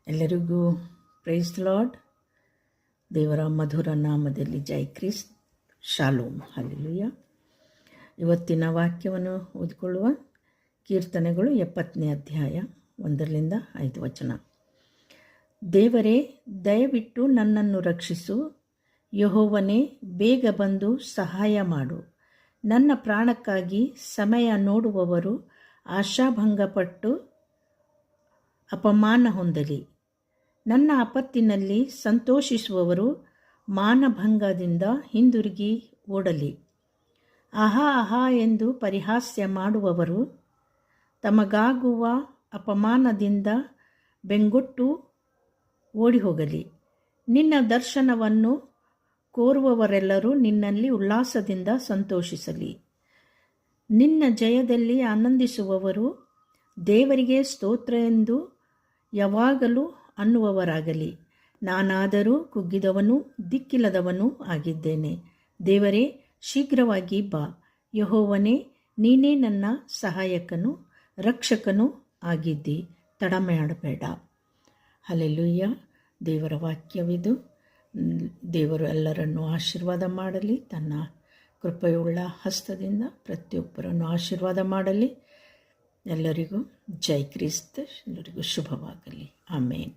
ಎಲ್ಲರಿಗೂ price lord. ದೇವರ ಮಧುರ ನಾಮದಲ್ಲಿ ಜೈ ಕ್ರಿಸ್ತ್. ಶಾಲೋಮ್. ಹಲ್ಲೆಲೂಯಾ. ಇವತ್ತಿನ ವಾಕ್ಯವನ್ನು ಓದಿಕೊಳ್ಳುವ ಕೀರ್ತನೆಗಳು 70ನೇ ಅಧ್ಯಾಯ 1-5 ವಚನ. ದೇವರೇ, ದಯವಿಟ್ಟು ನನ್ನನ್ನು ರಕ್ಷಿಸು. ಯೆಹೋವನೇ, ಬೇಗ ಬಂದು ಸಹಾಯ ಮಾಡು. ನನ್ನ ಪ್ರಾಣಕ್ಕಾಗಿ ಸಮಯ ನೋಡುವವರು ಆಶಾಭಂಗಪಟ್ಟು ಅಪಮಾನ ಹೊಂದಲಿ. ನನ್ನ ಆಪತ್ತಿನಲ್ಲಿ ಸಂತೋಷಿಸುವವರು ಮಾನಭಂಗದಿಂದ ಹಿಂದಿರುಗಿ ಓಡಲಿ. ಆಹಾ ಆಹಾ ಎಂದು ಪರಿಹಾಸ್ಯ ಮಾಡುವವರು ತಮಗಾಗುವ ಅಪಮಾನದಿಂದ ಬೆಂಗೊಟ್ಟು ಓಡಿಹೋಗಲಿ. ನಿನ್ನ ದರ್ಶನವನ್ನು ಕೋರುವವರೆಲ್ಲರೂ ನಿನ್ನಲ್ಲಿ ಉಲ್ಲಾಸದಿಂದ ಸಂತೋಷಿಸಲಿ. ನಿನ್ನ ಜಯದಲ್ಲಿ ಆನಂದಿಸುವವರು ದೇವರಿಗೆ ಸ್ತೋತ್ರ ಎಂದು ಯಾವಾಗಲೂ ಅನ್ನುವವರಾಗಲಿ. ನಾನಾದರೂ ಕುಗ್ಗಿದವನೂ ದಿಕ್ಕಿಲ್ಲದವನೂ ಆಗಿದ್ದೇನೆ. ದೇವರೇ, ಶೀಘ್ರವಾಗಿ ಬಾ. ಯೆಹೋವನೇ, ನೀನೇ ನನ್ನ ಸಹಾಯಕನೂ ರಕ್ಷಕನೂ ಆಗಿದ್ದಿ. ತಡ ಮಾಡಬೇಡ. ಹಲ್ಲೆಲೂಯಾ. ದೇವರ ವಾಕ್ಯವಿದು. ದೇವರು ಎಲ್ಲರನ್ನು ಆಶೀರ್ವಾದ ಮಾಡಲಿ. ತನ್ನ ಕೃಪೆಯುಳ್ಳ ಹಸ್ತದಿಂದ ಪ್ರತಿಯೊಬ್ಬರನ್ನು ಆಶೀರ್ವಾದ ಮಾಡಲಿ. ಎಲ್ಲರಿಗೂ ಜೈ ಕ್ರಿಸ್ತ. ಎಲ್ಲರಿಗೂ ಶುಭವಾಗಲಿ. ಆಮೇನ್.